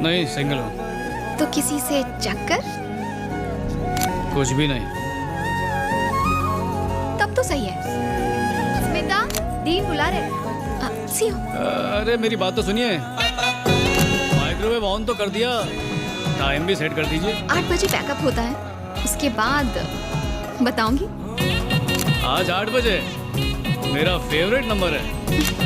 नहीं, सिंगल हूँ। तो किसी से चक्कर? कुछ भी नहीं। तब तो सही है। स्मिता, दीन बुला रहे। सी हो। अरे मेरी बात तो सुनिए। माइक्रोवेव ऑन तो कर दिया, टाइम भी सेट कर दीजिए। 8 बजे पैकअप होता है, उसके बाद बताऊंगी। आज 8 बजे मेरा फेवरेट नंबर है।